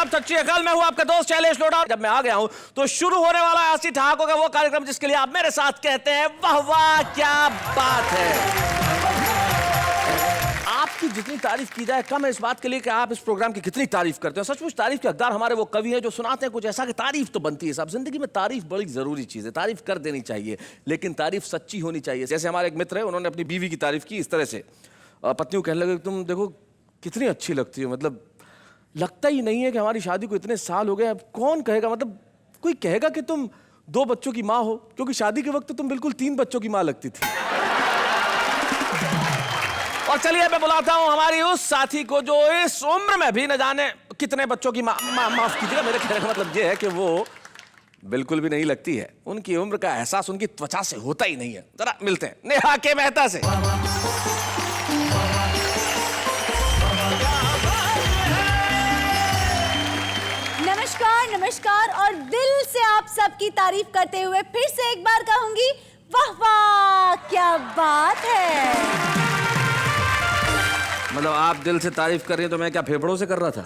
आदाब, सत श्री अकाल। मैं हूं आपका दोस्त शैलेश लोढ़ा। जब मैं आ गया हूं तो शुरू होने वाला है ऐसी ठहाकों का वो कार्यक्रम जिसके लिए आप मेरे साथ कहते हैं वाह वाह क्या बात है। आपकी जितनी तारीफ की जाए कम है इस बात के लिए कि आप इस प्रोग्राम की कितनी तारीफ करते हो। सचमुच तारीफ के हकदार हमारे वो कवि हैं जो सुनाते हैं कुछ ऐसा कि तारीफ तो बनती है साहब। जिंदगी में तारीफ बड़ी जरूरी चीज है, तारीफ कर देनी चाहिए, लेकिन तारीफ सच्ची होनी चाहिए। जैसे हमारे एक मित्र है, उन्होंने अपनी बीवी की तारीफ की इस तरह से। पत्नी को कहने लगे तुम देखो कितनी अच्छी लगती हो, मतलब लगता ही नहीं है कि हमारी शादी को इतने साल हो गए। अब कौन कहेगा, मतलब कोई कहेगा कि तुम 2 बच्चों की माँ हो, क्योंकि शादी के वक्त तो तुम बिल्कुल 3 बच्चों की माँ लगती थी। और चलिए मैं बुलाता हूं हमारी उस साथी को जो इस उम्र में भी न जाने कितने बच्चों की माफ कीजिएगा, मेरे कहने का मतलब यह है कि वो बिल्कुल भी नहीं लगती है। उनकी उम्र का एहसास उनकी त्वचा से होता ही नहीं है। जरा मिलते हैं नेहा के मेहता से। नमस्कार नमस्कार, और दिल से आप सबकी तारीफ करते हुए फिर से एक बार कहूंगी वाह वाह क्या बात है। मतलब आप दिल से तारीफ कर रही हैं तो मैं क्या फेफड़ों से कर रहा था?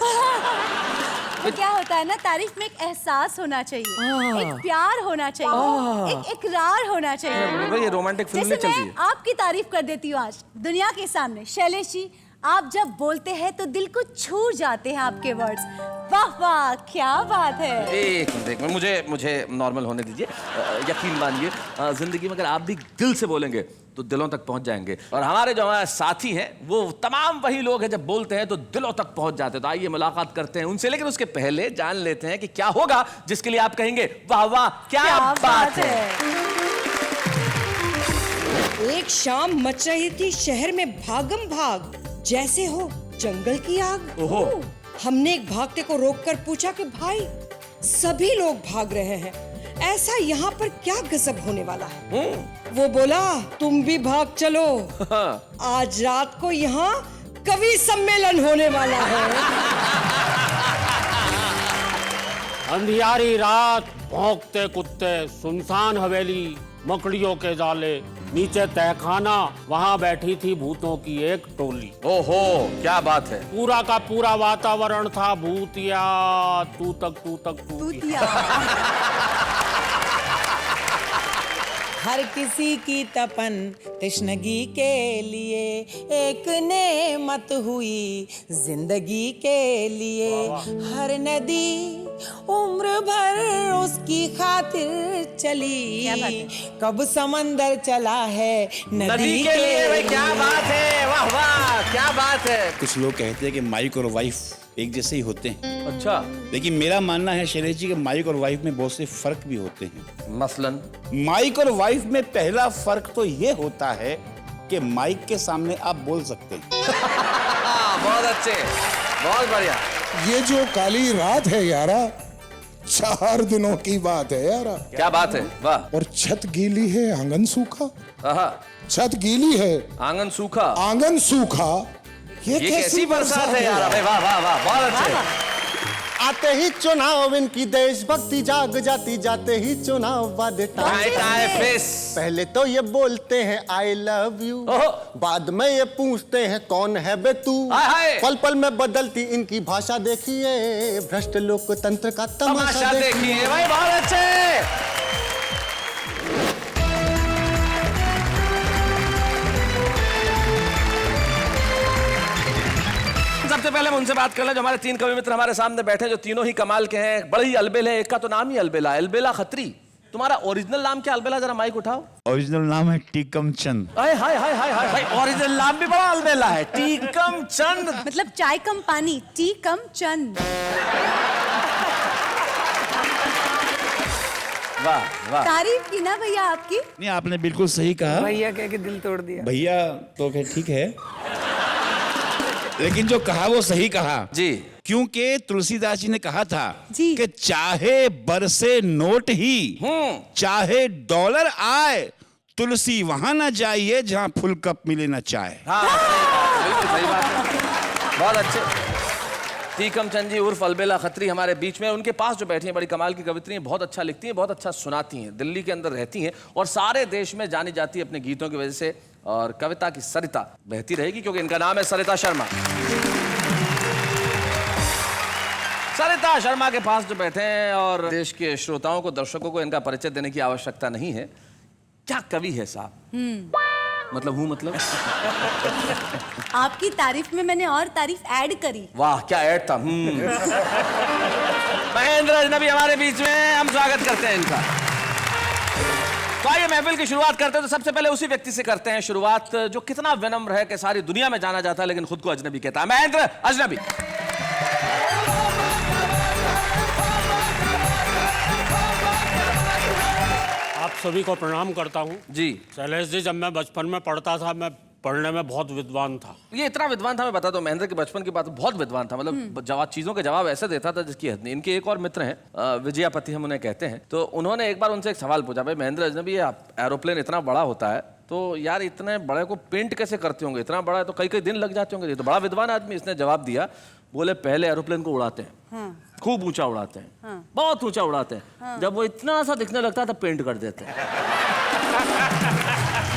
तो क्या होता है ना, तारीफ में एक एहसास होना चाहिए, एक प्यार होना चाहिए, एक इकरार होना चाहिए। ये रोमांटिक फिल्म नहीं चलती है। मैं आपकी तारीफ कर देती हूँ आज दुनिया के सामने। शैलेश जी, आप जब बोलते हैं तो दिल को छू जाते हैं आपके वर्ड्स। वाह वाह क्या बात है। एक मिनट, मुझे नॉर्मल होने दीजिए। यकीन मानिए जिंदगी में अगर आप भी दिल से बोलेंगे तो दिलों तक पहुंच जाएंगे। और हमारे जो हमारे साथी हैं वो तमाम वही लोग हैं जब बोलते हैं तो दिलों तक पहुंच जाते हैं। तो आइए मुलाकात करते हैं उनसे, लेकिन उसके पहले जान लेते हैं कि क्या होगा जिसके लिए आप कहेंगे वाह वाह क्या बात है। एक शाम मच रही थी शहर में भागम भाग, जैसे हो जंगल की आग। ओहो। हमने एक भागते को रोककर पूछा कि भाई सभी लोग भाग रहे हैं, ऐसा यहाँ पर क्या गजब होने वाला है? वो बोला तुम भी भाग चलो, आज रात को यहाँ कवि सम्मेलन होने वाला है। अंधियारी रात, भौंकते कुत्ते, सुनसान हवेली, मकड़ियों के जाले, नीचे तहखाना, वहाँ बैठी थी भूतों की एक टोली। ओहो क्या बात है। पूरा का पूरा वातावरण था भूतिया, तू तक हर किसी की तपन तृष्णगी के लिए एक नेमत हुई जिंदगी के लिए। हर नदी उम्र भर उसकी खातिर चली, कब समंदर चला है नदी के लिए। भाई क्या बात है, वाह वाह क्या बात है। कुछ लोग कहते हैं कि माइक और वाइफ एक जैसे ही होते हैं। अच्छा, लेकिन मेरा मानना है शैलेश जी कि माइक और वाइफ में बहुत से फर्क भी होते हैं। मसलन माइक और वाइफ में पहला फर्क तो ये होता है कि माइक के सामने आप बोल सकते हैं। बहुत अच्छे, बहुत बढ़िया। ये जो काली रात है यारा, 4 दिनों की बात है यारा। क्या बात है, वाह। और छत गीली है आंगन सूखा। छत गीली है आंगन सूखा, आंगन सूखा। ये कैसी बरसात है यार। वाह वाह वाह, बहुत अच्छे। आते ही चुनाव इनकी देशभक्ति जाग जाती, जाते ही चुनाव बाद पहले तो ये बोलते हैं आई लव यू, बाद में ये पूछते हैं कौन है बे तू। पल पल में बदलती इनकी भाषा देखिए, भ्रष्ट लोकतंत्र का तमाशा देखिए। भाई बहुत अच्छे। सबसे पहले हम उनसे बात कर लें जो हमारे 3 कवि मित्र हमारे सामने बैठे, जो तीनों ही कमाल के हैं, बड़े ही अलबेल है। एक का तो नाम ही अलबेला, अलबेला खत्री। तुम्हारा ओरिजिनल नाम क्या अलबेला, जरा माइक उठाओ। ओरिजिनल नाम है टीकम चंद। हाय हाय हाय हाय हाय, ओरिजिनल नाम भी बड़ा अलबेला है, टीकम चंद। मतलब चाय कम पानी, टी कम चंद। वाह वाह, तारीफ की ना भैया आपकी। नहीं, आपने बिल्कुल सही कहा। भैया कह के दिल तोड़ दिया। भैया तो ठीक है, लेकिन जो कहा वो सही कहा जी। क्योंकि तुलसीदास जी ने कहा था जी। कि चाहे बरसे नोट ही, चाहे डॉलर आए, तुलसी वहां ना जाइए जहां फुल कप मिले ना चाय। हाँ, बिल्कुल सही बात है, बहुत अच्छे। टीकम चंद जी उर्फ अलबेला खत्री हमारे बीच में। उनके पास जो बैठी हैं बड़ी कमाल की कवित्री हैं, बहुत अच्छा लिखती हैं, बहुत अच्छा सुनाती हैं, दिल्ली के अंदर रहती हैं और सारे देश में जानी जाती है अपने गीतों की वजह से। और कविता की सरिता बहती रहेगी क्योंकि इनका नाम है सरिता शर्मा। सरिता शर्मा के पास जो बैठे हैं और देश के श्रोताओं को, दर्शकों को इनका परिचय देने की आवश्यकता नहीं है। क्या कवि है साहब? मतलब आपकी तारीफ में मैंने और तारीफ ऐड करी। वाह क्या ऐड था। महेंद्र अजनबी हमारे बीच में, हम स्वागत करते हैं इनका। तो आइए महफिल की शुरुआत करते हैं। तो सबसे पहले उसी व्यक्ति से करते हैं शुरुआत जो कितना विनम्र है कि सारी दुनिया में जाना जाता है लेकिन खुद को अजनबी कहता है। महेंद्र अजनबी। आप सभी को प्रणाम करता हूँ जी। शैलेश जी, जब मैं बचपन में पढ़ता था, मैं पढ़ने में बहुत विद्वान था। ये इतना विद्वान था, मैं बता दूं, महेंद्र के बचपन की बात, बहुत विद्वान था। मतलब जवाब, चीजों के जवाब ऐसे देता था जिसकी हद नहीं। इनके एक और मित्र हैं, विजयापति हम उन्हें कहते हैं। तो उन्होंने एक बार उनसे एक सवाल पूछा, भाई महेंद्र अजनबी, ये एरोप्लेन इतना बड़ा होता है तो यार इतने बड़े को पेंट कैसे करते होंगे? इतना बड़ा है तो कई कई दिन लग जाते होंगे। ये तो बड़ा विद्वान आदमी। इसने जवाब दिया, बोले पहले एरोप्लेन को उड़ाते हैं, खूब ऊंचा उड़ाते हैं, बहुत ऊंचा उड़ाते हैं, जब वो इतना सा दिखने लगता है तो पेंट कर देते हैं।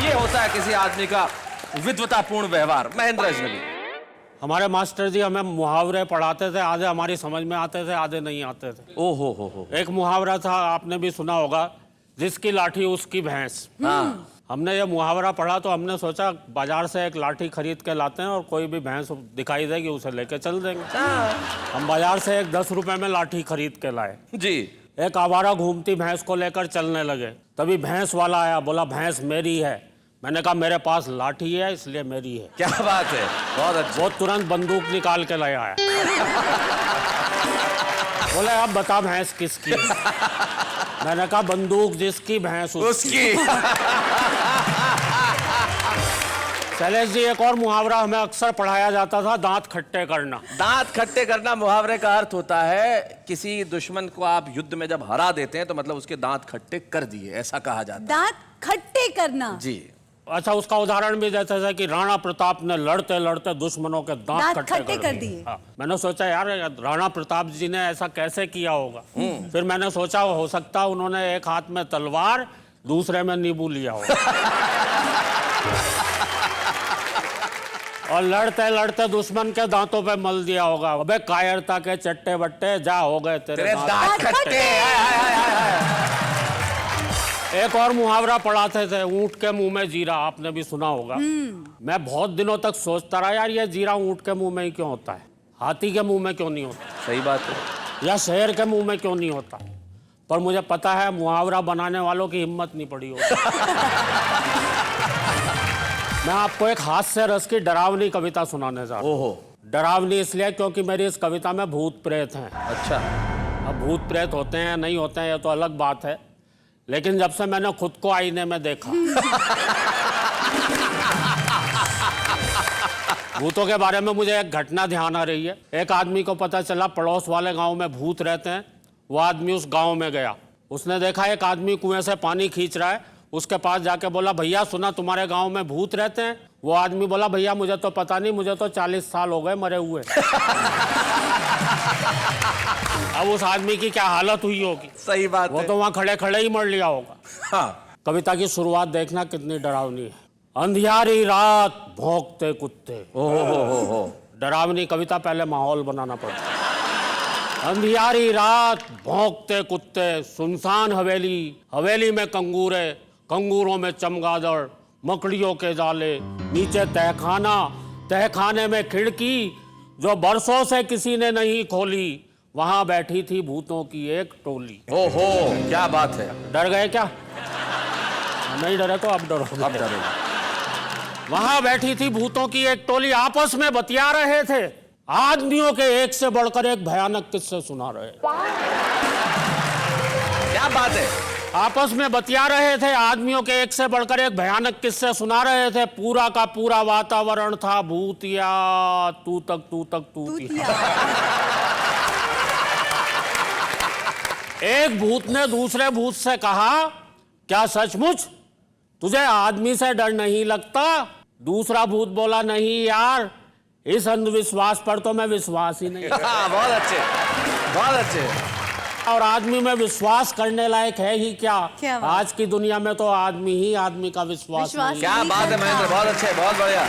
ये होता है किसी आदमी का विद्वतापूर्ण व्यवहार। महेंद्र अजनबी। हमारे मास्टर जी हमें मुहावरे पढ़ाते थे, आधे हमारी समझ में आते थे, आधे नहीं आते थे। ओ हो। एक मुहावरा था, आपने भी सुना होगा, जिसकी लाठी उसकी भैंस। हाँ। हमने ये मुहावरा पढ़ा तो हमने सोचा बाजार से एक लाठी खरीद के लाते हैं और कोई भी भैंस दिखाई देगी उसे लेके चल देंगे। हम बाजार से एक 10 रुपए में लाठी खरीद के लाए जी। एक आवारा घूमती भैंस को लेकर चलने लगे। तभी भैंस वाला आया, बोला भैंस मेरी है। मैंने कहा मेरे पास लाठी है इसलिए मेरी है। क्या बात है, बहुत अच्छा। वो तुरंत बंदूक निकाल के ले आया। बोले अब बता भैंस किसकी? मैंने कहा बंदूक जिसकी भैंस उसकी। शैलेश जी, एक और मुहावरा हमें अक्सर पढ़ाया जाता था, दांत खट्टे करना। दांत खट्टे करना मुहावरे का अर्थ होता है किसी दुश्मन को आप युद्ध में जब हरा देते हैं तो मतलब उसके दांत खट्टे कर दिए, ऐसा कहा जाता है। दांत खट्टे करना जी। अच्छा, उसका उदाहरण भी जैसे था कि राणा प्रताप ने लड़ते लड़ते दुश्मनों के दांत खट्टे कर दिए। हाँ। मैंने सोचा यार राणा प्रताप जी ने ऐसा कैसे किया होगा। फिर मैंने सोचा हो सकता उन्होंने एक हाथ में तलवार दूसरे में नींबू लिया होगा और लड़ते लड़ते दुश्मन के दांतों पे मल दिया होगा। अबे कायरता के चट्टे बट्टे, जा हो गए तेरे दांत खट्टे। एक और मुहावरा पढ़ाते थे, ऊंट के मुंह में जीरा, आपने भी सुना होगा। मैं बहुत दिनों तक सोचता रहा यार ये जीरा ऊंट के मुंह में ही क्यों होता है, हाथी के मुंह में क्यों नहीं होता? सही बात है। या शेर के मुंह में क्यों नहीं होता? पर मुझे पता है मुहावरा बनाने वालों की हिम्मत नहीं पड़ी होगी। मैं आपको एक हास्य रस की डरावनी कविता सुनाने जा रहा हूँ। ओहो। डरावनी इसलिए क्योंकि मेरी इस कविता में भूत प्रेत हैं। अच्छा। अब भूत प्रेत होते हैं नहीं होते हैं ये तो अलग बात है, लेकिन जब से मैंने खुद को आईने में देखा भूतों के बारे में मुझे एक घटना ध्यान आ रही है। एक आदमी को पता चला पड़ोस वाले गांव में भूत रहते हैं। वो आदमी उस गांव में गया, उसने देखा एक आदमी कुएं से पानी खींच रहा है। उसके पास जाके बोला भैया सुना तुम्हारे गांव में भूत रहते हैं? वो आदमी बोला भैया मुझे तो पता नहीं, मुझे तो 40 साल हो गए मरे हुए। अब उस आदमी की क्या हालत हुई होगी। सही बात वो है। तो वहां खड़े खड़े ही मर लिया होगा। हाँ। कविता की शुरुआत देखना कितनी डरावनी है। अंधियारी रात भौंकते कुत्ते। ओहो। डरावनी कविता, पहले माहौल बनाना पड़ता है। अंधियारी रात भौंकते कुत्ते, सुनसान हवेली, हवेली में कंगूरे, कंगूरों में चमगादड़, मकड़ियों के जाले, नीचे तहखाना, तहखाने में खिड़की जो बरसों से किसी ने नहीं खोली, वहां बैठी थी भूतों की एक टोली। ओहो, क्या बात है। डर गए क्या? नहीं डरे तो अब डरो। अब डरो। वहां बैठी थी भूतों की एक टोली, आपस में बतिया रहे थे, आदमियों के एक से बढ़कर एक भयानक किस्से सुना रहे। क्या बात है। आपस में बतिया रहे थे, आदमियों के एक से बढ़कर एक भयानक किस्से सुना रहे थे। पूरा का पूरा वातावरण था भूतिया, तू तक तूतिया। एक भूत ने दूसरे भूत से कहा क्या सचमुच तुझे आदमी से डर नहीं लगता? दूसरा भूत बोला नहीं यार, इस अंधविश्वास पर तो मैं विश्वास ही नहीं। बहुत अच्छे, बहुत अच्छे। और आदमी में विश्वास करने लायक है ही क्या? आज की दुनिया में तो आदमी ही आदमी का विश्वास नहीं। क्या बात है महेंद्र, बहुत अच्छे, बहुत बढ़िया।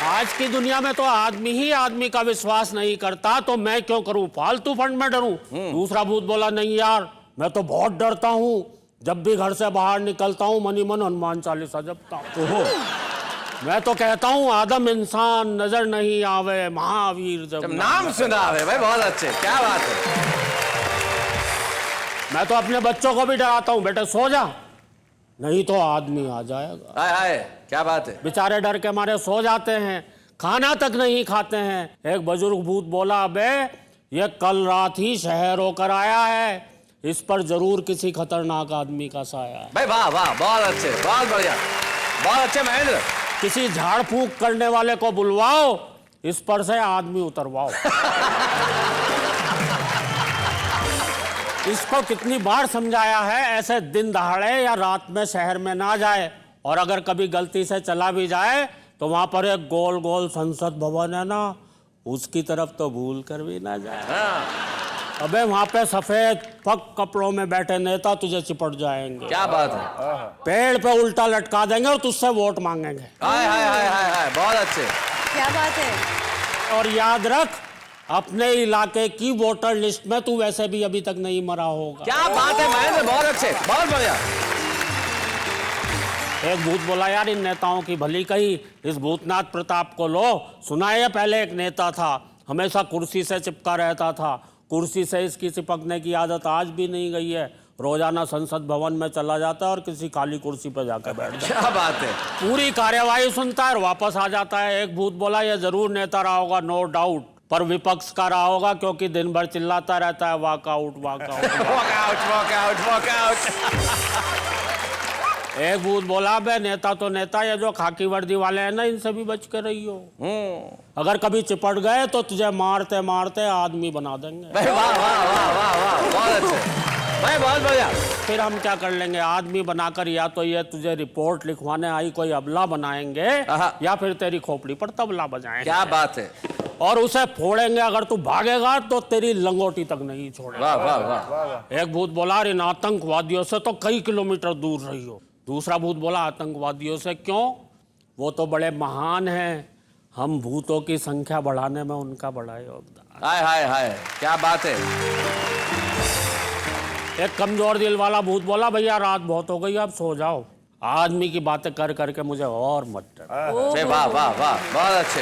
आज की दुनिया में तो आदमी ही आदमी का विश्वास नहीं करता, तो मैं क्यों करूं, फालतू फंड में डरूं। दूसरा भूत बोला, नहीं यार मैं तो बहुत डरता हूं, जब भी घर से बाहर निकलता हूं मनी मन हनुमान चालीसा जपता हूं। मैं तो कहता हूं आदम इंसान नजर नहीं आवे, महावीर जब नाम सुना है भाई, बहुत अच्छे, क्या बात है। मैं तो अपने बच्चों को भी डराता हूं, बेटे सो जा, नहीं तो आदमी आ जाएगा। हाय हाय, क्या बात है। बेचारे डर के मारे सो जाते हैं, खाना तक नहीं खाते हैं। एक बुजुर्ग भूत बोला, अबे ये कल रात ही शहर होकर आया है, इस पर जरूर किसी खतरनाक आदमी का साया है। भाई वाह वाह, बहुत अच्छे, बहुत बढ़िया, बहुत अच्छे महेंद्र। किसी झाड़ फूंक करने वाले को बुलवाओ, इस पर से आदमी उतरवाओ। इसको कितनी बार समझाया है, ऐसे दिन दहाड़े या रात में शहर में ना जाए, और अगर कभी गलती से चला भी जाए तो वहां पर एक गोल गोल संसद भवन है ना, उसकी तरफ तो भूल कर भी ना जाए। अबे वहां पे सफेद पग कपड़ों में बैठे नेता तुझे चिपट जाएंगे। क्या बात है। पेड़ पे उल्टा लटका देंगे और तुझसे वोट मांगेंगे। हाय हाय हाय हाय हाय, बहुत अच्छे। क्या बात है। और याद रख, अपने इलाके की वोटर लिस्ट में तू वैसे भी अभी तक नहीं मरा होगा। क्या बात है महेंद्र, बहुत अच्छे, बहुत बढ़िया। एक भूत बोला, यार इन नेताओं की भली कही, इस भूतनाथ प्रताप को लो। सुना है पहले एक नेता था, हमेशा कुर्सी से चिपका रहता था, कुर्सी से इसकी चिपकने की आदत आज भी नहीं गई है। रोजाना संसद भवन में चला जाता है और किसी खाली कुर्सी पर जाकर बैठ जाता है। क्या बात है। पूरी कार्यवाही सुनता है और वापस आ जाता है। एक भूत बोला, ये जरूर नेता रहा होगा, नो डाउट, पर विपक्ष का रहा होगा, क्योंकि दिन भर चिल्लाता रहता है walkout walkout walkout walkout walkout. एक भूत बोला, बे नेता तो नेता, ये जो खाकी वर्दी वाले हैं ना, इनसे भी बच के रही हो। अगर कभी चिपट गए तो तुझे मारते मारते आदमी बना देंगे। वाह वाह वाह वाह वाह, बहुत अच्छे भाई, बहुत बढ़िया। फिर हम क्या कर लेंगे, आदमी बनाकर या तो ये तुझे रिपोर्ट लिखवाने आई कोई अबला बनाएंगे, या फिर तेरी खोपड़ी पर तबला बजाएंगे। क्या बात है। और उसे फोड़ेंगे, अगर तू भागेगा तो तेरी लंगोटी तक नहीं छोड़ेगा। वाह वाह वाह। एक भूत बोला, इन आतंकवादियों से तो कई किलोमीटर दूर रही हो। दूसरा भूत बोला, आतंकवादियों से क्यों, वो तो बड़े महान हैं, हम भूतों की संख्या बढ़ाने में उनका बड़ा योगदान। हाय हाय हाय, क्या बात है। एक कमजोर दिल वाला भूत बोला, भैया रात बहुत हो गई, अब सो जाओ, आदमी की बातें कर करके मुझे और मत डर। वाह वाह वाह, बहुत अच्छे।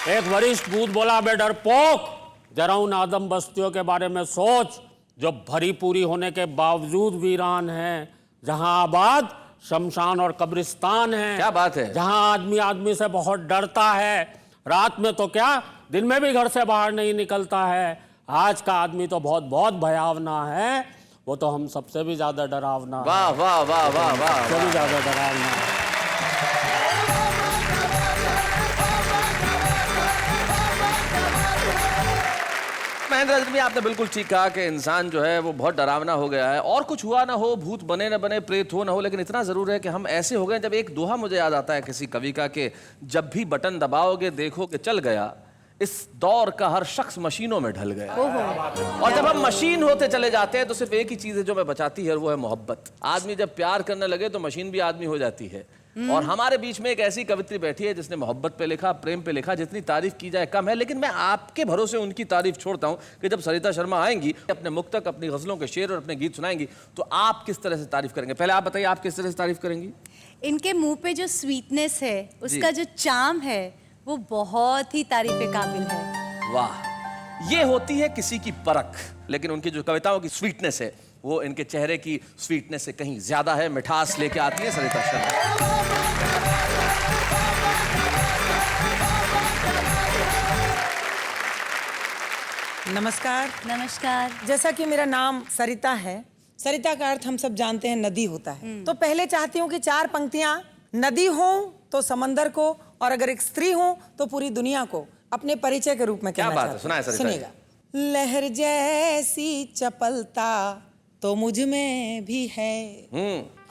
एक वरिष्ठ भूत बोला, बे डरपोक, जरा उन आदम बस्तियों के बारे में सोच जो भरी पूरी होने के बावजूद वीरान हैं, जहां आबाद शमशान और कब्रिस्तान है। क्या बात है। जहां आदमी आदमी से बहुत डरता है, रात में तो क्या दिन में भी घर से बाहर नहीं निकलता है। आज का आदमी तो बहुत बहुत भयावना है, वो तो हम सबसे भी ज्यादा डरावना। वाह वाह वाह वाह वाह, सबसे भी ज्यादा डरावना है। महेंद्र जी, आपने बिल्कुल ठीक कहा कि इंसान जो है वो बहुत डरावना हो गया है। और कुछ हुआ ना हो, भूत बने न बने, प्रेत हो ना हो, लेकिन इतना जरूर है कि हम ऐसे हो गए। जब एक दोहा मुझे याद आता है किसी कवि का, कि जब भी बटन दबाओगे देखो कि चल गया, इस दौर का हर शख्स मशीनों में ढल गया। और जब हम मशीन होते चले जाते हैं तो सिर्फ एक ही चीज है जो हमें बचाती है, वो है मोहब्बत। आदमी जब प्यार करने लगे तो मशीन भी आदमी हो जाती है। और हमारे बीच में एक ऐसी कवित्री बैठी है जिसने मोहब्बत पे लिखा, प्रेम पे लिखा, जितनी तारीफ की जाए कम है। लेकिन मैं आपके भरोसे उनकी तारीफ छोड़ता हूं कि जब सरिता शर्मा आएंगी, अपने मुक्तक, अपनी गजलों के शेर और अपने गीत सुनाएंगी, तो आप किस तरह से तारीफ करेंगे। पहले आप बताइए, आप किस तरह से तारीफ करेंगी। इनके मुंह पे जो स्वीटनेस है, उसका जो चार्म है, वो बहुत ही तारीफ के काबिल है। वाह, ये होती है किसी की परख। लेकिन उनकी जो कविताओं की स्वीटनेस है, वो इनके चेहरे की स्वीटनेस से कहीं ज्यादा है। मिठास लेके आती है सरिता शर्मा। नमस्कार। नमस्कार। जैसा कि मेरा नाम सरिता है, सरिता का अर्थ हम सब जानते हैं नदी होता है। तो पहले चाहती हूँ कि 4 पंक्तियां नदी हो तो समंदर को, और अगर एक स्त्री हो तो पूरी दुनिया को अपने परिचय के रूप में कहना क्या बात है, चाहती सुनाए हूं। सरिता। सुनिएगा। लहर जैसी चपलता तो मुझ में भी है,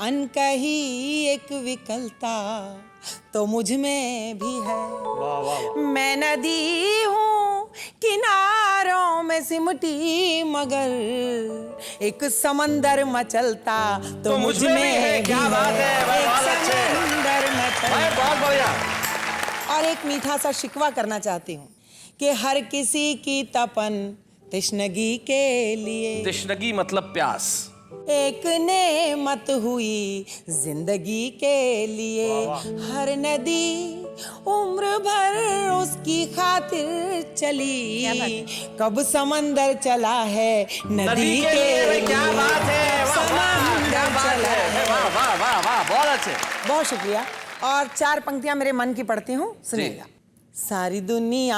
अनकही एक विकलता तो मुझ में भी है। मैं नदी हूँ किनारों में सिमटी, मगर एक समंदर मचलता तो मुझ में भी है। क्या बात है, एक समंदर मचलता भाई बहुत बढ़िया। और एक मीठा सा शिकवा करना चाहती हूँ कि हर किसी की तपन तृष्णगी के लिए, तृष्णगी मतलब प्यास। एक नेमत हुई जिंदगी के लिए, हर नदी उम्र भर उसकी खातिर चली, कब समंदर चला है नदी के लिए। क्या बात है, वाह वाह, क्या बात है, वाह वाह वाह वाह, बहुत अच्छे। बहुत शुक्रिया। और 4 पंक्तियां मेरे मन की पढ़ती हूँ, सुनिएगा। सारी दुनिया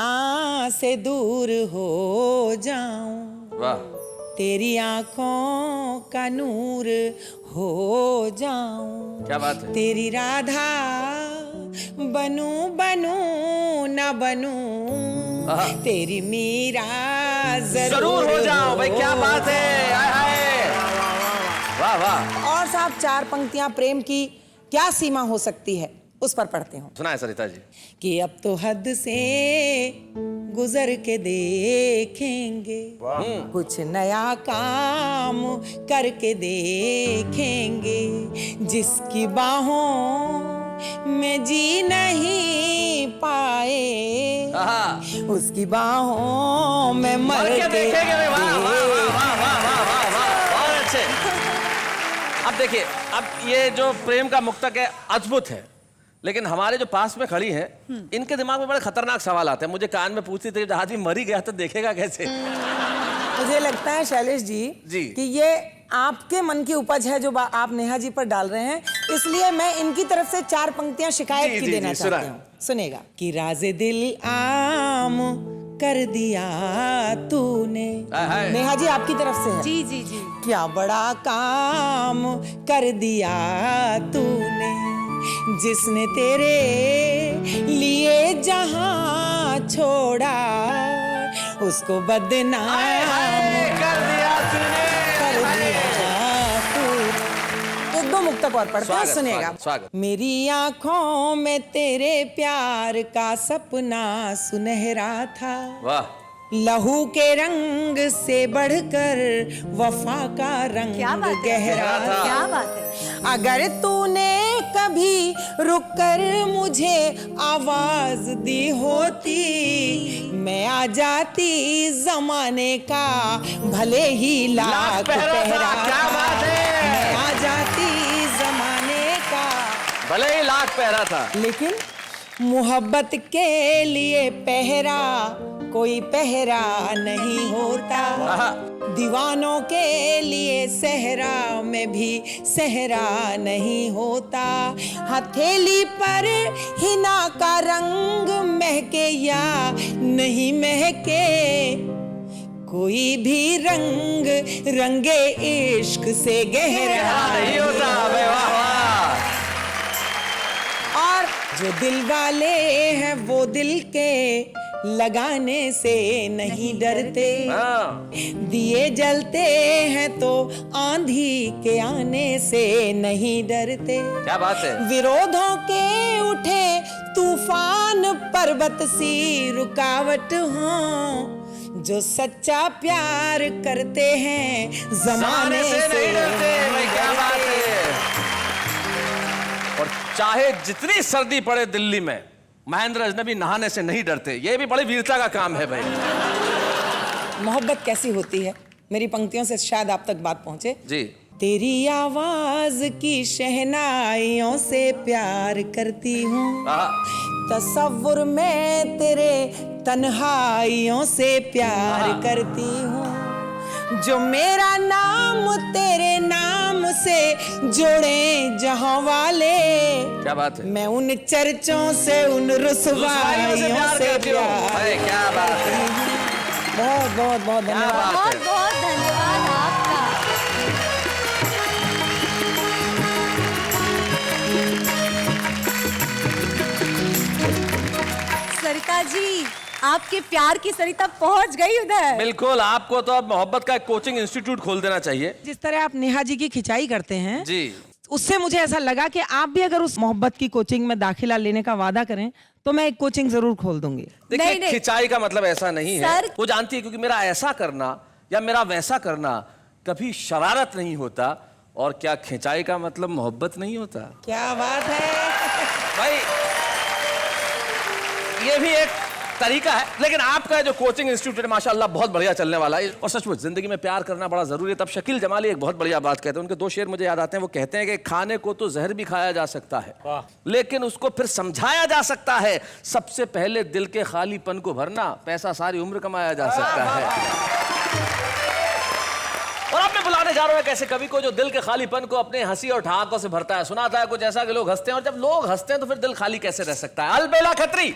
से दूर हो जाऊं, वाह, तेरी आंखों का नूर हो जाऊं, क्या बात है। तेरी राधा बनूं बनूं ना बनूं, तेरी मीरा जरूर हो जाओ भाई, क्या बात है, हाय हाय, वाह वाह। और साहब 4 पंक्तियां प्रेम की क्या सीमा हो सकती है उस पर पढ़ते हूँ। सुना है सरिता जी। कि अब तो हद से गुजर के देखेंगे, कुछ नया काम करके देखेंगे, जिसकी बाहों में जी नहीं पाए, उसकी बाहों में मर के देखेंगे। वाह वाह वाह वाह वाह वाह वाह, बहुत अच्छे। अब देखिए, अब ये जो प्रेम का मुक्तक है अद्भुत है, लेकिन हमारे जो पास में खड़ी हैं, इनके दिमाग में बड़े खतरनाक सवाल आते हैं। मुझे कान में पूछती थी, जब आदमी मर ही गया तो देखेगा कैसे? मुझे लगता है शैलेश जी कि ये आपके मन की उपज है जो आप नेहा जी पर डाल रहे हैं, इसलिए मैं इनकी तरफ से 4 पंक्तियां शिकायत की देना चाहती हूँ। सुनेगा कि राज़े दिल आम कर दिया तूने, नेहा जी आपकी तरफ से है। जी जी जी। क्या बड़ा काम कर दिया तूने, जिसने तेरे लिए जहां छोड़ा, उसको बदनाम कर दिया तूने, कर दिया तूने। 1-2 मुक्तक और पढ़ते हैं, सुनेगा। स्वागत। मेरी आंखों में तेरे प्यार का सपना सुनहरा था, वाह, लहू के रंग से बढ़कर वफा का रंग क्या बात है, गहरा था। क्या बात है। अगर तूने कभी रुककर मुझे आवाज दी होती, मैं आ जाती जमाने का भले ही लाख पहरा। क्या बात है, मैं आ जाती जमाने का भले ही लाख पहरा था, लेकिन मोहब्बत के लिए पहरा कोई पहरा नहीं होता, दीवानों के लिए सहरा में भी सहरा नहीं होता, हथेली पर हिना का रंग महके या नहीं महके, कोई भी रंग रंगे इश्क से गहरा नहीं होता। वाह वाह। और जो दिल वाले हैं वो दिल के लगाने से नहीं डरते, दिए जलते हैं तो आंधी के आने से नहीं डरते। क्या बात है। विरोधों के उठे तूफान पर्वत सी रुकावट हो, जो सच्चा प्यार करते हैं जमाने से नहीं डरते। क्या बात है। और चाहे जितनी सर्दी पड़े दिल्ली में, महेंद्र अजनबी नहाने से नहीं डरते। ये भी बड़ी वीरता का काम है भाई। मोहब्बत कैसी होती है, मेरी पंक्तियों से शायद आप तक बात पहुंचे जी। तेरी आवाज की शहनाइयों से प्यार करती हूँ, तसव्वुर में तेरे तन्हाइयों से प्यार करती हूँ, जो मेरा नाम तेरे नाम से जोड़े जहां वाले। क्या बात है। मैं उन चर्चों से उन रुसवाइयों से प्यार। क्या बात है। बहुत बहुत बहुत धन्यवाद। बहुत बहुत धन्यवाद आपका। सरिता जी, आपके प्यार की सरिता पहुंच गई उधर। बिल्कुल, आपको तो अब मोहब्बत का एक कोचिंग इंस्टीट्यूट खोल देना चाहिए। जिस तरह आप नेहा जी की खिंचाई करते हैं जी, उससे मुझे ऐसा लगा कि आप भी अगर उस मोहब्बत की कोचिंग में दाखिला लेने का वादा करें तो मैं एक कोचिंग जरूर खोल दूंगी। देखिए खिंचाई का मतलब ऐसा नहीं है, वो जानती है, क्योंकि मेरा ऐसा करना या मेरा वैसा करना कभी शरारत नहीं होता। और क्या खिंचाई का मतलब मोहब्बत नहीं होता? क्या बात है भाई ये भी एक तरीका है, लेकिन आपका जो कोचिंग इंस्टीट्यूट है माशाल्लाह बहुत बढ़िया चलने वाला है। और सचमुच जिंदगी में प्यार करना बड़ा जरूरी है। तब शकील जमाली एक बहुत बढ़िया बात कहते हैं, उनके 2 शेर मुझे याद आते हैं। वो कहते हैं कि खाने को तो जहर भी खाया जा सकता है, लेकिन उसको फिर समझाया जा सकता है। सबसे पहले दिल के खालीपन को भरना, पैसा सारी उम्र कमाया जा सकता है। और अब मैं बुलाने जा रहा हूं एक ऐसे कवि को जो दिल के खालीपन को अपने हंसी और ठहाकों से भरता है। सुनाता है कुछ ऐसा कि लोग हंसते हैं, और जब लोग हंसते हैं तो फिर दिल खाली कैसे रह सकता है। अलबेला खत्री।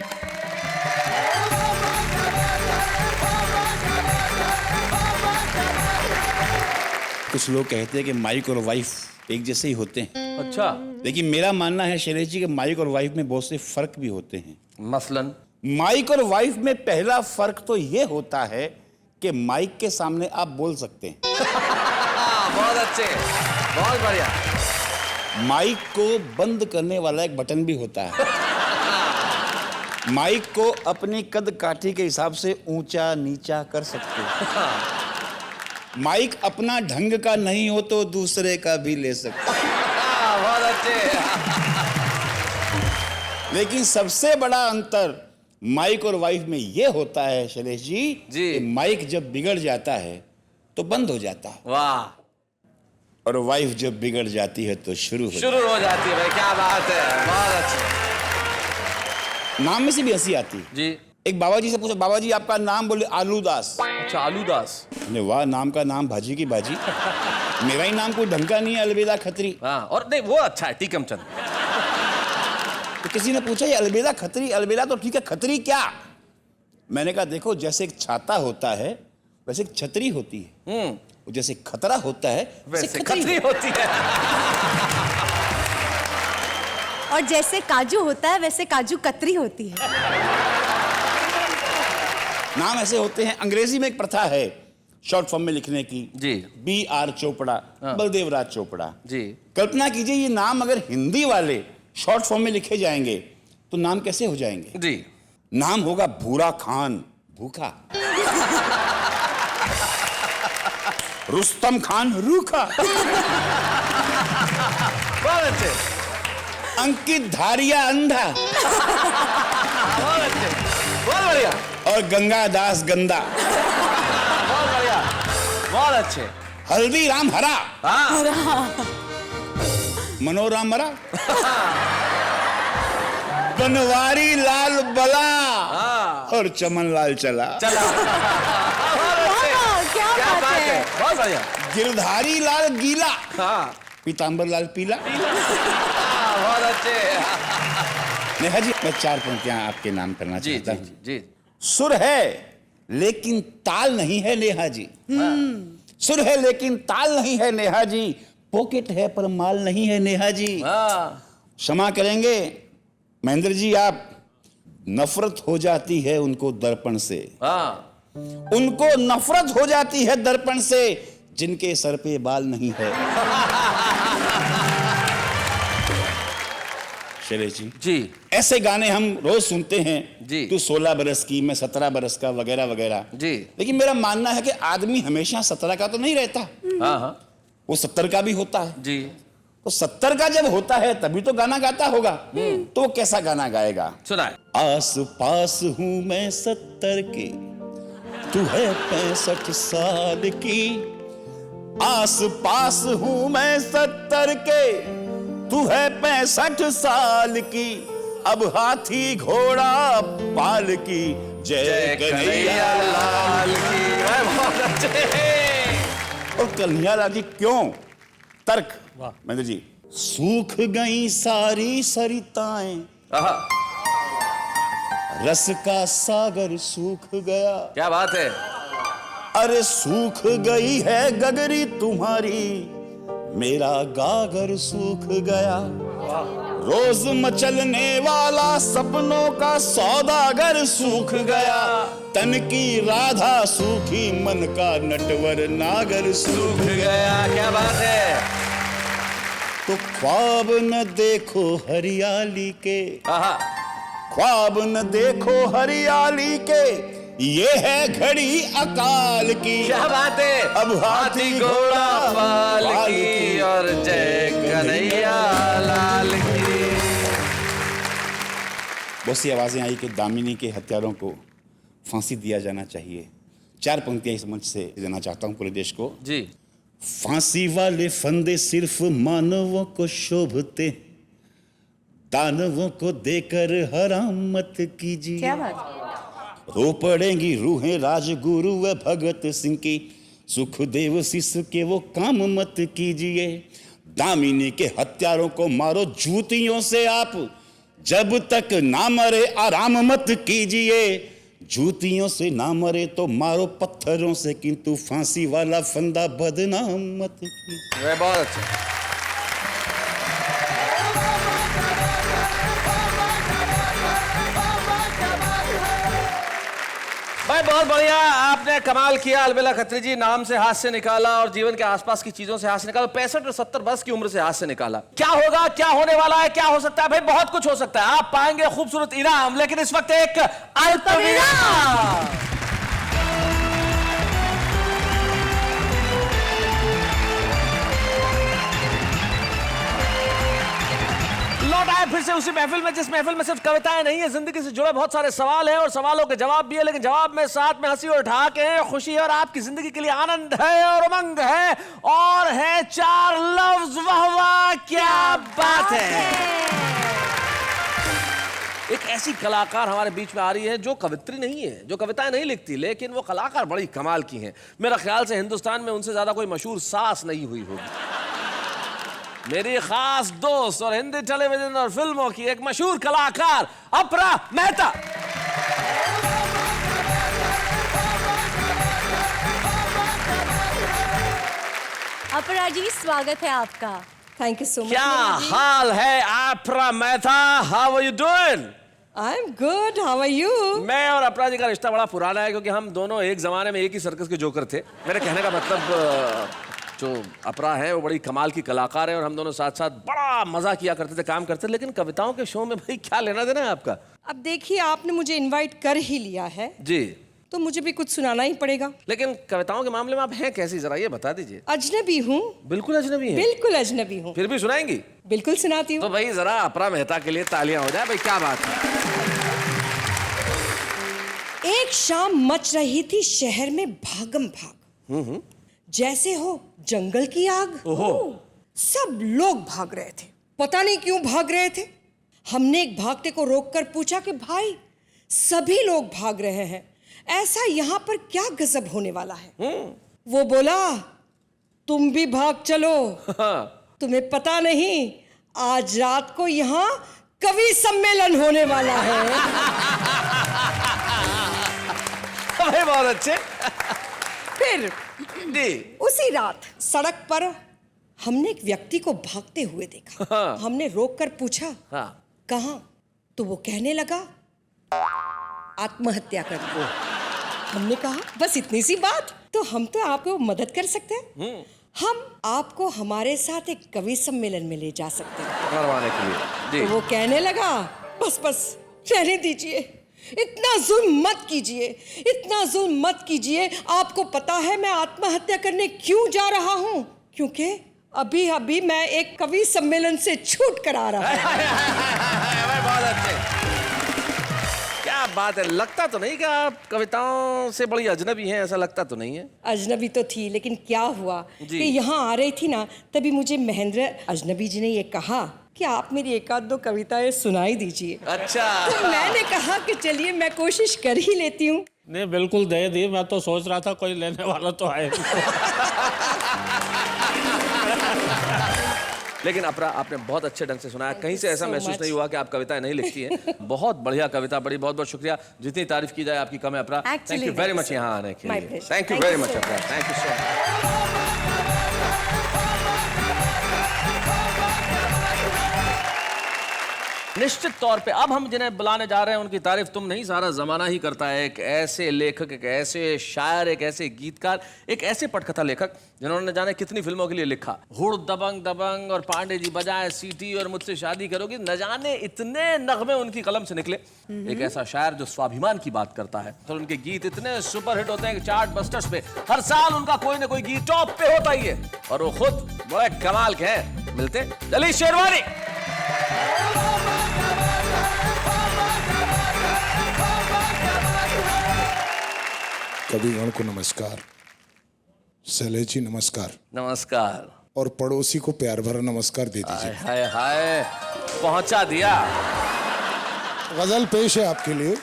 कुछ लोग कहते हैं कि माइक और वाइफ एक जैसे ही होते हैं। अच्छा। लेकिन मेरा मानना है शैलेश जी कि माइक और वाइफ में बहुत से फर्क भी होते हैं। मसलन माइक और वाइफ में पहला फर्क तो ये होता है कि माइक के सामने आप बोल सकते हैं। बहुत अच्छे, बहुत बढ़िया। माइक को बंद करने वाला एक बटन भी होता है। माइक को अपनी कद काठी के हिसाब से ऊंचा नीचा कर सकते हैं। माइक अपना ढंग का नहीं हो तो दूसरे का भी ले सकते हैं। बहुत अच्छे। लेकिन सबसे बड़ा अंतर माइक और वाइफ में यह होता है शैलेश जी कि माइक जब बिगड़ जाता है तो बंद हो जाता है। वाह। और वाइफ जब बिगड़ जाती है तो शुरू हो जाती है। भाई क्या बात है, बहुत अच्छे। नाम में से भी हंसी आती है जी। एक बाबा जी से पूछा, बाबा जी आपका नाम? बोले आलूदास। अच्छा, आलूदास। वाह, नाम का नाम भाजी की भाजी। मेरा ही नाम कोई ढंग का नहीं है, अलबेला खत्री। हाँ, और नहीं वो अच्छा है, टीकम चंद। तो किसी ने पूछा ये अलबेला खत्री, अलबेला तो ठीक है, खत्री क्या? मैंने कहा देखो, जैसे एक छाता होता है वैसे एक छतरी होती है, जैसे खतरा होता है वैसे खतरी होती है। और जैसे काजू होता है वैसे काजू कतरी होती है। नाम ऐसे होते हैं। अंग्रेजी में एक प्रथा है शॉर्ट फॉर्म में लिखने की। जी। B.R. चोपड़ा, बलदेव राज चोपड़ा। जी। कल्पना कीजिए ये नाम अगर हिंदी वाले शॉर्ट फॉर्म में लिखे जाएंगे तो नाम कैसे हो जाएंगे? जी। नाम होगा भूरा खान, भूखा। रुस्तम खान, रूखा। बहुत अच्छे। अंकित धारिया, अंधा। बहुत अच्छे, बहुत बढ़िया। और गंगा दास, गंदा। बहुत बढ़िया, बहुत अच्छे। हल्दीराम, हरा। हाँ। मनोराम, मरा। बनवारी लाल, बला। और चमन लाल, चला। क्या बात है। बहुत बढ़िया। गिरधारी लाल, गीला। हाँ। पीतांबर लाल, पीला। बहुत अच्छे। नेहा जी, मैं 4 पंक्तियां आपके नाम करना चाहता हूं। जी। सुर है लेकिन ताल नहीं है नेहा जी। सुर है लेकिन ताल नहीं है नेहा जी। पॉकेट है पर माल नहीं है नेहा जी। क्षमा करेंगे महेंद्र जी, आप नफरत हो जाती है उनको दर्पण से। उनको नफरत हो जाती है दर्पण से जिनके सर पे बाल नहीं है। शैलेश जी, ऐसे गाने हम रोज सुनते हैं जी। तू 16 बरस की, मैं 17 बरस का, वगैरह वगैरह जी। लेकिन मेरा मानना है कि आदमी हमेशा 17 का तो नहीं रहता। वो 70 का भी होता है जी। तो 70 का जब होता है तभी तो गाना गाता होगा। तो कैसा गाना गाएगा? सुनाए। आस पास हूं मैं 70 की, तू है 65 साल की। आस पास हूं मैं 70 के, तू है 65 साल की। अब हाथी घोड़ा पाल की, जय कन्हैया लाल की। और कन्हैया लाल की क्यों? तर्क महेंद्र जी। सूख गई सारी सरिताएं, रस का सागर सूख गया। क्या बात है। अरे सूख गई है गगरी तुम्हारी, मेरा गागर सूख गया। रोज मचलने वाला सपनों का सौदागर सूख गया। तन की राधा सूखी, मन का नटवर नागर सूख गया। क्या बात है। तो ख्वाब न देखो हरियाली के, ख्वाब न देखो हरियाली के, ये है घड़ी अकाल की। क्या बात है। अब हाथी घोड़ा पाल की, और जय कन्हैया लाल की। बहुत सी आवाज़ें आई कि दामिनी के हत्यारों को फांसी दिया जाना चाहिए। 4 पंक्तियां इस मंच से देना चाहता हूं पूरे देश को। जी। फांसी वाले फंदे सिर्फ मानवों को शोभते, दानवों को देकर हराम मत कीजिए। क्या बात। रो पड़ेंगी रूहें राजगुरु व भगत सिंह की, सुखदेव शिष्य के वो काम मत कीजिए। दामिनी के हत्यारों को मारो जूतियों से आप, जब तक ना मरे आराम मत कीजिए। जूतियों से ना मरे तो मारो पत्थरों से, किंतु फांसी वाला फंदा बदनाम मत कीजिए। बहुत अच्छा। भाई बहुत बढ़िया, आपने कमाल किया। अलबेला खत्री जी, नाम से हाथ से निकाला और जीवन के आसपास की चीजों से हाथ से निकाला, 65 और 70 वर्ष की उम्र से हाथ से निकाला। क्या होगा, क्या होने वाला है, क्या हो सकता है? भाई बहुत कुछ हो सकता है। आप पाएंगे खूबसूरत इनाम, लेकिन इस वक्त एक अल्पविराम। लौट आए फिर से उसी महफिल में जिस महफिल में सिर्फ कविताएं नहीं है, जिंदगी से जुड़े बहुत सारे सवाल हैं और सवालों के जवाब भी है, लेकिन जवाब में साथ में हंसी और ठहाके हैं, खुशी है और आपकी जिंदगी के लिए आनंद है और उमंग है, और है 4 लफ्ज। वाह वाह क्या बात है। एक ऐसी कलाकार हमारे बीच में आ रही है जो कवित्री नहीं है, जो कविताएं नहीं लिखती, लेकिन वो कलाकार बड़ी कमाल की हैं। मेरा ख्याल से हिंदुस्तान में उनसे ज्यादा कोई मशहूर सास नहीं हुई होगी। मेरी खास दोस्त और हिंदी टेलीविजन और फिल्मों की एक मशहूर कलाकार अपरा मेहता। अपरा जी, स्वागत है आपका। Thank you so much. क्या हाल है Apara Mehta? How are you doing? I am good, how are you? मैं और अपरा जी का रिश्ता बड़ा पुराना है, क्योंकि हम दोनों एक जमाने में एक ही सर्कस के जोकर थे। मेरे कहने का मतलब, जो अपरा है वो बड़ी कमाल की कलाकार है और हम दोनों साथ साथ बड़ा मजा किया करते थे, काम करते थे। लेकिन कविताओं के शो में भाई क्या लेना देना है आपका? अब देखिए, आपने मुझे इनवाइट कर ही लिया है जी, तो मुझे भी कुछ सुनाना ही पड़ेगा। लेकिन कविताओं के मामले में आप हैं कैसी, जरा ये बता दीजिए। अजनबी हूँ। बिल्कुल अजनबी हैं? बिल्कुल अजनबी हूँ। फिर भी सुनाएंगी? बिल्कुल सुनाती हूँ। तो भाई जरा अपरा मेहता के लिए तालियां हो जाए भाई, क्या बात है। एक शाम मच रही थी शहर में भागम भाग, जैसे हो जंगल की आग। सब लोग भाग रहे थे, पता नहीं क्यों भाग रहे थे। हमने एक भागते को रोककर पूछा कि भाई, सभी लोग भाग रहे हैं, ऐसा यहाँ पर क्या गजब होने वाला है? वो बोला, तुम भी भाग चलो। तुम्हें पता नहीं, आज रात को यहाँ कवि सम्मेलन होने वाला है। बहुत अच्छे। फिर उसी रात सड़क पर हमने एक व्यक्ति को भागते हुए देखा। हमने रोककर पूछा, कहाँ? तो वो कहने लगा, आत्महत्या कर लो। हमने कहा, बस इतनी सी बात? तो हम तो आपको मदद कर सकते हैं। हम आपको हमारे साथ एक कवि सम्मेलन में ले जा सकते हैं करवाने के लिए। तो वो कहने लगा, बस बस रहने दीजिए, इतना जुल्म मत कीजिए, इतना जुल्म मत कीजिए। आपको पता है मैं आत्महत्या करने क्यों जा रहा हूँ? क्योंकि अभी अभी मैं एक कवि सम्मेलन से छूट कर आ रहा हूँ। बहुत अच्छे, क्या बात है। लगता तो नहीं कि आप कविताओं से बड़ी अजनबी हैं, ऐसा लगता तो नहीं है? अजनबी तो थी, लेकिन क्या हुआ कि यहाँ आ रही थी ना, तभी मुझे महेंद्र अजनबी जी ने ये कहा कि आप मेरी एक आध दो कविताएं सुनाई दीजिए। अच्छा। तो मैंने कहा कि चलिए मैं कोशिश कर ही लेती हूँ। नहीं, बिल्कुल दे दी। मैं तो सोच रहा था कोई लेने वाला तो आए। लेकिन अपरा, आपने बहुत अच्छे ढंग से सुनाया। कहीं से ऐसा महसूस नहीं हुआ कि आप कविताएं नहीं लिखती हैं। बहुत बढ़िया कविता पढ़ी, बहुत बहुत शुक्रिया। जितनी तारीफ की जाए आपकी कम है अपरा। थैंक यू वेरी मच यहाँ आने के लिए। थैंक यू वेरी मच अपरा, थैंक यू सो मच। निश्चित तौर पे अब हम जिन्हें बुलाने जा रहे हैं उनकी तारीफ तुम नहीं, सारा जमाना ही करता है। एक ऐसे लेखक, एक ऐसे शायर, एक ऐसे गीतकार, एक ऐसे पटकथा लेखक जिन्होंने जाने कितनी फिल्मों के लिए लिखा। हुड़ दबंग दबंग और पांडे जी बजाए सीटी और मुझसे शादी करोगी, न जाने इतने नगमे उनकी कलम से निकले। एक ऐसा शायर जो स्वाभिमान की बात करता है, तो उनके गीत इतने सुपरहिट होते हैं कि चार्ट बस्टर्स पे हर साल उनका कोई ना कोई गीत टॉप पे होता ही है। और वो खुद बड़े कमाल के हैं। मिलते चलिए शेरवानी। कविगण को नमस्कार, शैलेश जी नमस्कार, नमस्कार। और पड़ोसी को प्यार भरा नमस्कार दे दीजिए। हाय हाय पहुंचा दिया। गजल पेश है आपके लिए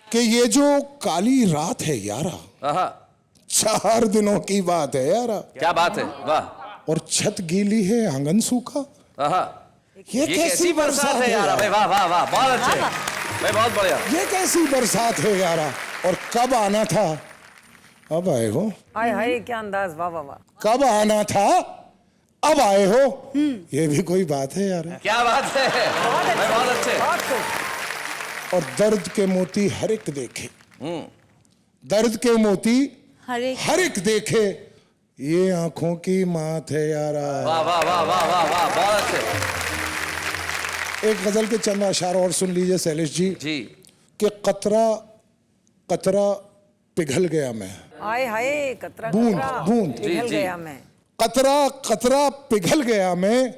कि ये जो काली रात है यारा, आहा, 4 दिनों की बात है यारा, क्या बात है, वाह। और छत गीली है आंगन सूखा। आहा, ये कैसी बरसात है यारा? यारा? वाह वाह वाह, बहुत अच्छे भाई, बहुत बढ़िया। ये कैसी बरसात है यारा, और कब आना था अब आए हो। हाय हाय क्या अंदाज, वाह वाह वाह। कब आना था अब आए हो, ये भी कोई बात है यार। क्या बात है भाई, बहुत अच्छे। और दर्द के मोती हर एक देखे, दर्द के मोती हर एक देखे, ये आंखों की मात है यारा। वाह वाह वाह वाह वाह वाह, बहुत अच्छे। एक गजल के चंद अशार और सुन लीजिए शैलेश जी जी। कि कतरा कतरा पिघल गया मैं, हाय हाय कतरा बूंद कतरा बूंद पिघल गया मैं, कतरा कतरा पिघल गया मैं,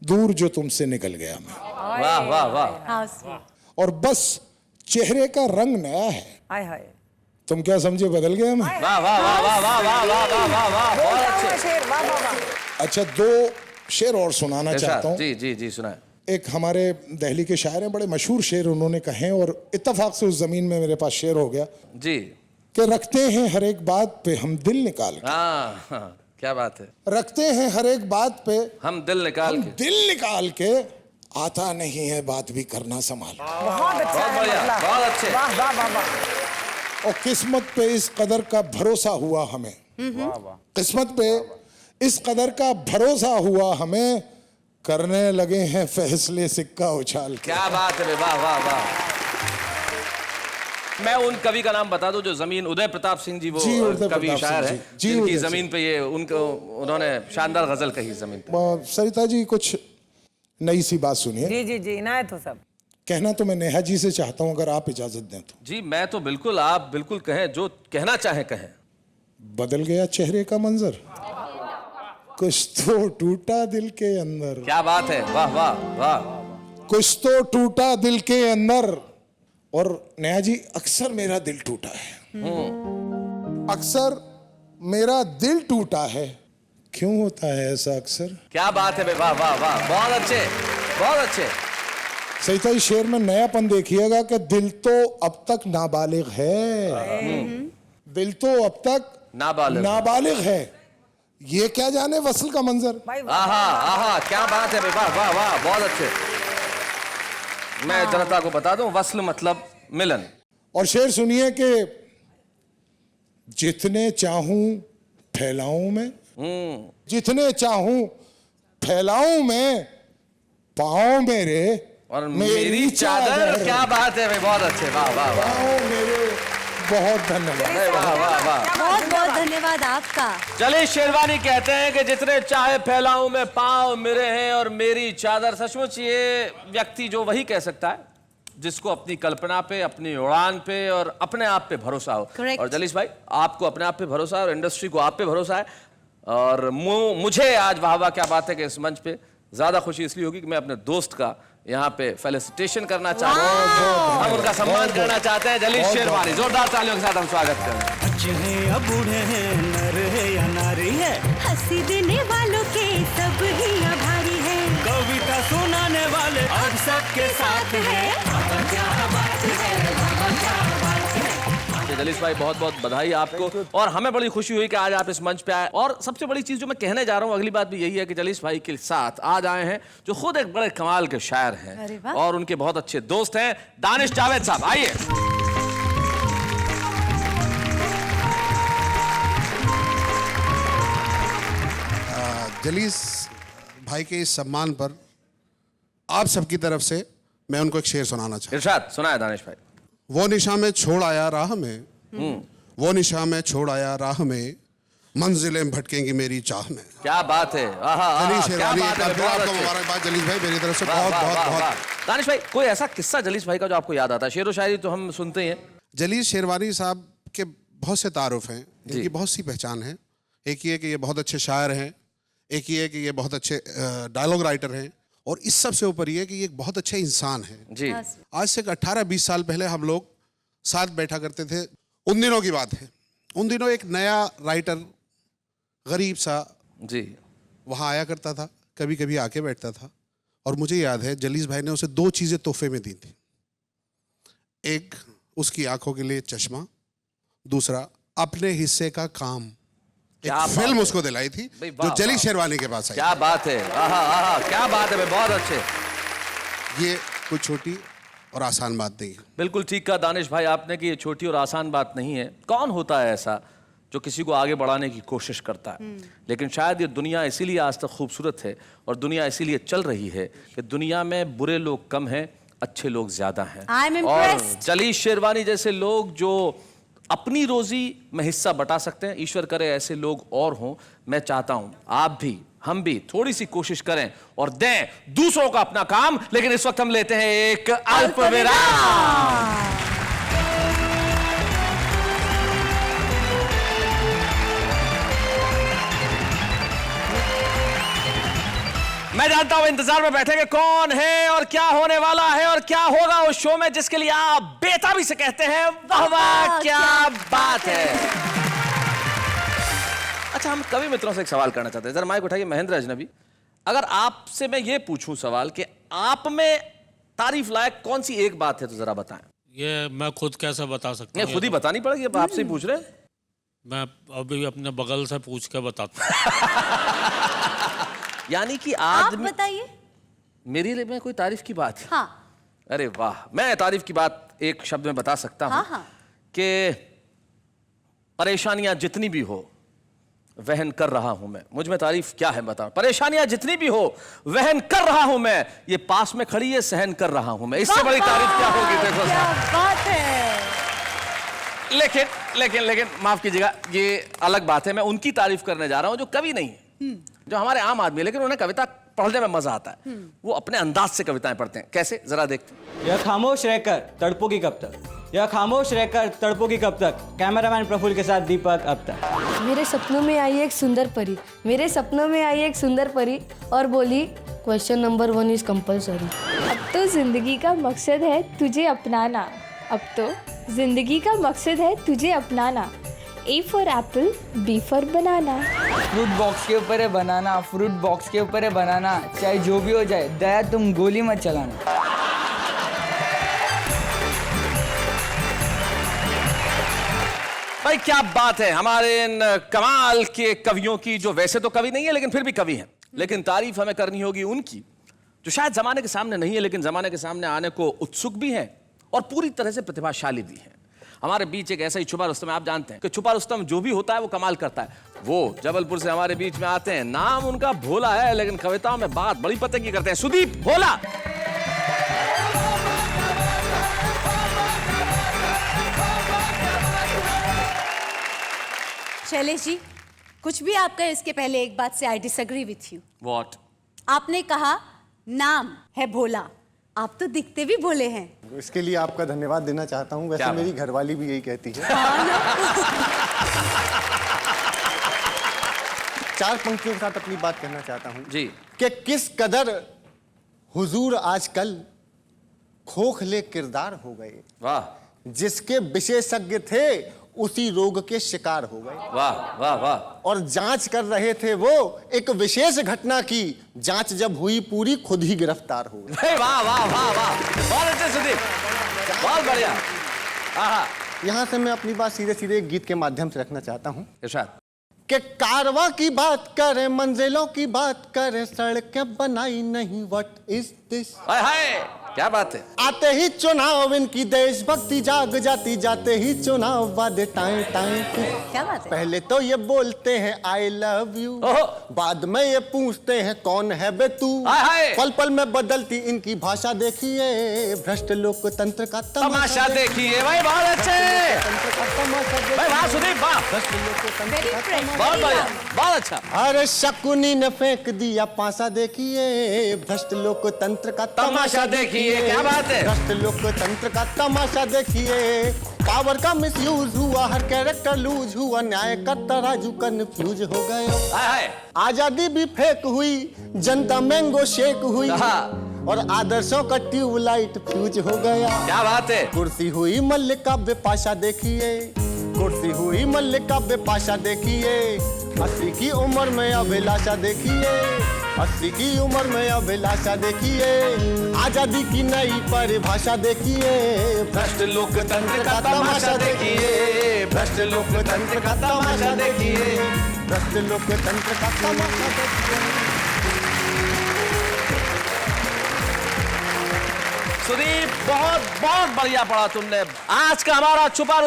दूर जो तुमसे निकल गया मैं। वाह वाह वाह। और बस चेहरे का रंग नया है, हाय हाय तुम क्या समझे बदल गया मैं। वाह वाह वाह वाह वाह वाह वाह वाह वाह वाह, बहुत अच्छे। शेर, वाह वाह वाह। अच्छा 2 शेर और सुनाना चाहता हूँ। जी जी जी, सुनाए। एक हमारे दिल्ली के शायर हैं, बड़े मशहूर शेर उन्होंने कहे हैं, और इत्तेफाक से उस जमीन में मेरे पास शेर हो गया जी। कि रखते हैं हर एक बात पे हम दिल निकाल के, हाँ, क्या बात है। रखते हैं हर एक बात पे हम दिल निकाल के, दिल निकाल के, आता नहीं है बात भी करना संभाल। बहुत अच्छा बहुत है बढ़िया, मतलब। बहुत अच्छे। वाह वाह वाह वाह। और किस्मत पे इस कदर का भरोसा हुआ हमें, किस्मत पे इस कदर का भरोसा हुआ हमें, करने लगे हैं फैसले सिक्का उछाल के। क्या बात है, वाह वाह वाह। मैं उन कवि का नाम बता दूं जो जमीन, उदय प्रताप सिंह जी, वो जी, उदय कवि प्रताप शायर सिंह है, जी, जिनकी उदय जमीन पे ये उनको उन्होंने शानदार गजल कही जमीन पे। सरिता जी कुछ नई सी बात सुनिए। जी जी जी, इनायत हो सब। कहना तो मैं नेहा जी से चाहता हूं, अगर आप इजाजत दें तो। जी मैं तो बिल्कुल, आप बिल्कुल कहें, जो कहना चाहें कहें। बदल गया चेहरे का मंजर, कुछ तो टूटा दिल के अंदर। क्या बात है, वाह वाह वाह। कुछ तो टूटा दिल के अंदर। और नेहा जी, अक्सर मेरा दिल टूटा है, अक्सर मेरा दिल टूटा है, क्यों होता है ऐसा अक्सर। क्या बात है, वाह वाह वाह, बहुत अच्छे, बहुत अच्छे। सही था, इस शेर में नयापन देखिएगा कि दिल तो अब तक नाबालिग है, दिल तो अब तक नाबालिग है, ये क्या जाने वसल का मंजर। आहा आहा, क्या बात है, वाह वाह वाह, बहुत अच्छे। मैं जनता को बता दूं, वस्ल मतलब मिलन। और शेर सुनिए कि जितने चाहूं फैलाऊं मैं, जितने चाहूं फैलाऊं मैं, पाँव मेरे और मेरी चादर। क्या बात है भाई, बहुत अच्छे, वाह वाह वाह। पाँव मेरे, बहुत धन्यवाद। वाह वाह वाह, बहुत बहुत धन्यवाद आपका। चलिए, शेरवानी कहते हैं कि जितने चाहे फैलाऊं मैं, पाँव मेरे हैं और मेरी चादर। सचमुच ये व्यक्ति जो वही कह सकता है जिसको अपनी कल्पना पे, अपनी उड़ान पे और अपने आप पे भरोसा हो। Correct. और जलीस भाई, आपको अपने आप पे भरोसा है और इंडस्ट्री को आप पे भरोसा है। और मुझे आज वाह वाह क्या बात है कि इस मंच पे ज्यादा खुशी इसलिए होगी कि मैं अपने दोस्त का यहाँ पे फेलिसिटेशन करना चाहता हूँ, हम उनका सम्मान करना चाहते हैं। जलीस शेरवानी, जोरदार तालियों के साथ हम स्वागत करें। बच्चे हैं या बूढ़े हैं, नर है या नारी है, हंसी देने वालों के सब ही आभारी है, कविता सुनाने वाले अब सबके साथ है। जलीस भाई, बहुत बहुत बधाई आपको, और हमें बड़ी खुशी हुई कि आज आप इस मंच पे आए। और सबसे बड़ी चीज जो मैं कहने जा रहा हूँ, अगली बात भी यही है कि जलीस भाई के साथ आज आए हैं जो खुद एक बड़े कमाल के शायर हैं और उनके बहुत अच्छे दोस्त हैं, दानिश जावेद साहब। आइए। जलीस भाई के इस सम्मान पर आप सबकी तरफ से मैं उनको एक शेर सुनाना चाहता हूं। इरशाद सुनाए दानिश भाई। वो निशा में छोड़ आया राह में, वो निशा में छोड़ आया राह में, मंजिलें भटकेंगी मेरी चाह में। क्या बात है, जलीस शेरवानी, आपको मुबारकबाद जलीस भाई मेरी तरफ से, बहुत बहुत बहुत। दानिश भाई, कोई ऐसा किस्सा जलीस भाई का जो आपको याद आता है? शेरो शायरी तो हम सुनते ही हैं। जलीस शेरवानी साहब के बहुत से तारुफ हैं, इनकी बहुत सी पहचान है। एक ये कि ये बहुत अच्छे शायर हैं, एक ये कि ये बहुत अच्छे डायलॉग राइटर हैं, और इस सब से ऊपर ये कि ये एक बहुत अच्छे इंसान हैं। जी। आज से 18-20 साल पहले हम लोग साथ बैठा करते थे। उन दिनों की बात है, उन दिनों एक नया राइटर गरीब सा जी वहाँ आया करता था, कभी कभी आके बैठता था। और मुझे याद है जलीस भाई ने उसे 2 चीज़ें तोहफे में दी थी। एक उसकी आंखों के लिए चश्मा, दूसरा अपने हिस्से का काम। एक फिल्म उसको दिलाई थी जो जली शेरवानी के पास आई। क्या बात है, आहा, क्या बात है भाई, बहुत अच्छे। ये कोई छोटी और आसान बात नहीं है। बिल्कुल ठीक कहा दानिश भाई आपने कि ये छोटी और आसान बात नहीं है। कौन होता है ऐसा जो किसी को आगे बढ़ाने की कोशिश करता है? लेकिन शायद ये दुनिया इसीलिए आज तक खूबसूरत है और दुनिया इसीलिए चल रही है कि दुनिया में बुरे लोग कम हैं, अच्छे लोग ज्यादा हैं। और जली शेरवानी जैसे लोग जो अपनी रोजी में हिस्सा बटा सकते हैं, ईश्वर करे ऐसे लोग और हों। मैं चाहता हूं आप भी, हम भी थोड़ी सी कोशिश करें और दें दूसरों का अपना काम। लेकिन इस वक्त हम लेते हैं एक अल्प विराम। मैं जानता हूं इंतजार में बैठे कि कौन है और क्या होने वाला है और क्या होगा उस शो में जिसके लिए आप बेताबी से कहते हैं वाह वाह क्या बात है। अच्छा, हम कवि मित्रों से एक सवाल करना चाहते हैं। जरा माइक उठाइए महेंद्र अजनबी। अगर आपसे मैं ये पूछूं सवाल कि आप में तारीफ लायक कौन सी एक बात है तो जरा बताएं। ये मैं खुद कैसे बता सकता हूँ? खुद ही बतानी पड़ेगी, अब आपसे ही पूछ रहे हैं। मैं अभी अपने बगल से पूछ के बताता हूँ। यानी कि आप बताइए। मेरे लिए में कोई तारीफ की बात? हाँ। अरे वाह, मैं तारीफ की बात एक शब्द में बता सकता हूं कि परेशानियां जितनी भी हो वहन कर रहा हूं मैं। मुझ में तारीफ क्या है बताओ? परेशानियां जितनी भी हो वहन कर रहा हूं मैं, ये पास में खड़ी है सहन कर रहा हूं मैं। इससे बड़ी तारीफ क्या होगी? देखो क्या बात है। लेकिन माफ कीजिएगा, ये अलग बात है। मैं उनकी तारीफ करने जा रहा हूं जो कवि नहीं है, जो हमारे आम आदमी, लेकिन उन्हें कविता पढ़ने में मजा आता है। वो अपने अंदाज से कविताएं पढ़ते हैं। कैसे, जरा देखते हैं। यह खामोश रहकर तड़पोगी कब तक, यह खामोश रहकर तड़पोगी कब तक। कैमरामैन प्रफुल्ल के साथ दीपक अब तक। मेरे सपनों में आई एक सुंदर परी, मेरे सपनों में आई एक सुंदर परी और बोली क्वेश्चन नंबर 1 इज कंपलसरी। अब तो जिंदगी का मकसद है तुझे अपनाना, अब तो जिंदगी का मकसद है तुझे अपनाना। A for apple, B for banana। Fruit box के ऊपर है बनाना, फ्रूट बॉक्स के ऊपर है बनाना, चाहे जो भी हो जाए दया तुम गोली मत चलाना। भाई क्या बात है हमारे इन कमाल के कवियों की, जो वैसे तो कवि नहीं है लेकिन फिर भी कवि हैं। लेकिन तारीफ हमें करनी होगी उनकी जो शायद जमाने के सामने नहीं है लेकिन जमाने के सामने आने को उत्सुक भी हैं और पूरी तरह से प्रतिभाशाली भी हैं। हमारे बीच एक ऐसा ही छुपा रुस्तम है। आप जानते हैं कि छुपा रुस्तम जो भी होता है वो कमाल करता है। वो जबलपुर से हमारे बीच में आते हैं। नाम उनका भोला है लेकिन कविताओं में बात बड़ी पते की करते हैं। सुदीप भोला। शैलेश जी, कुछ भी आपका इसके पहले एक बात से I disagree with you. What? आपने कहा नाम है भोला, आप तो दिखते भी भोले हैं। इसके लिए आपका धन्यवाद देना चाहता हूँ। वैसे मेरी घरवाली भी यही कहती है। 4 पंक्तियों के साथ अपनी बात कहना चाहता हूँ जी कि किस कदर हुजूर आजकल खोखले किरदार हो गए। वाह। जिसके विशेषज्ञ थे उसी रोग के शिकार हो गए। वाह वाह वाह। और जांच कर रहे थे वो एक विशेष घटना की, जांच जब हुई पूरी खुद ही गिरफ्तार हो गए। वाह वाह वाह वाह, बहुत अच्छे सुदीप, बहुत बढ़िया। यहाँ से मैं अपनी बात सीधे सीधे एक गीत के माध्यम से रखना चाहता हूँ इरशाद। कि कारवां की बात करें, मंजिलों की बात करें, सड़कें बनाई नहीं, व्हाट इज दिस। हाय क्या बात है। आते ही चुनाव इनकी देशभक्ति जाग जाती, जाते ही चुनाव वादे टाएं टाएं। क्या बात है। पहले तो ये बोलते हैं आई लव यू, बाद में ये पूछते हैं कौन है बे तू। पल पल में बदलती इनकी भाषा देखिए, भ्रष्ट लोकतंत्र का तमाशा देखिए। भाई बहुत अच्छे, भाई वाह सुदीप वाह, बहुत बढ़िया, बहुत अच्छा। अरे शकुनी ने फेंक दिया पासा देखिए, भ्रष्ट लोकतंत्र का तमाशा देखिए। क्या बात है। भ्रष्ट लोकतंत्र का तमाशा देखिए, पावर का मिसयूज हुआ, हर कैरेक्टर लूज हुआ, न्याय का तराजू कंफ्यूज हो गए। आजादी भी फेक हुई, जनता मैंगो शेक हुई, और आदर्शों का ट्यूबलाइट फ्यूज हो गया। क्या बात है। कुर्सी हुई मल्लिका बेपाशा देखिए, कुर्सी हुई मल्लिका बेपाशा देखिए, 80 की उम्र में अभिलाषा देखिए, 80 की उम्र में अभिलाषा देखिए, आजादी की नई परिभाषा देखिए, भ्रष्ट लोकतंत्र का तमाशा देखिए, भ्रष्ट लोकतंत्र का तमाशा देखिए, भ्रष्ट लोकतंत्र का तमाशा देखिए। सुदीप, बहुत बहुत बढ़िया पढ़ा तुमने। आज का हमारा छुपा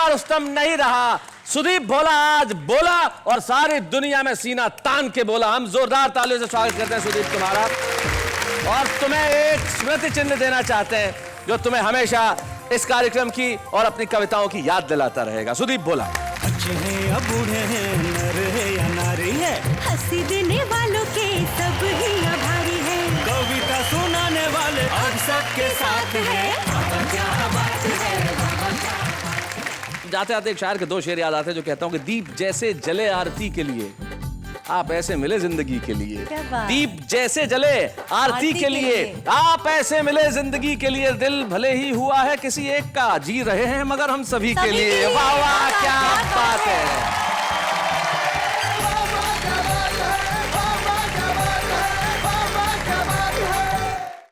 रुस्तम नहीं रहा। सुदीप भोला आज बोला और सारी दुनिया में सीना तान के बोला। हम जोरदार तालियों से स्वागत करते हैं सुदीप तुम्हारा, और तुम्हें एक स्मृति चिन्ह देना चाहते हैं जो तुम्हें हमेशा इस कार्यक्रम की और अपनी कविताओं की याद दिलाता रहेगा। सुदीप भोला। अच्छे हैं या बूढ़े हैं, नर है या नारी है, हंसी देने वालों के सब ही आभारी है, कविता सुनाने वाले अब सबके साथ है। जाते आते एक शायर के 2 शेर याद आते हैं जो कहता हूं कि दीप जैसे जले आरती के लिए, आप ऐसे मिले जिंदगी के लिए। क्या बात? दीप जैसे जले आरती के लिए, आप ऐसे मिले जिंदगी के लिए। दिल भले ही हुआ है किसी एक का, जी रहे हैं मगर हम सभी के लिए। वाह वाह, क्या बात है।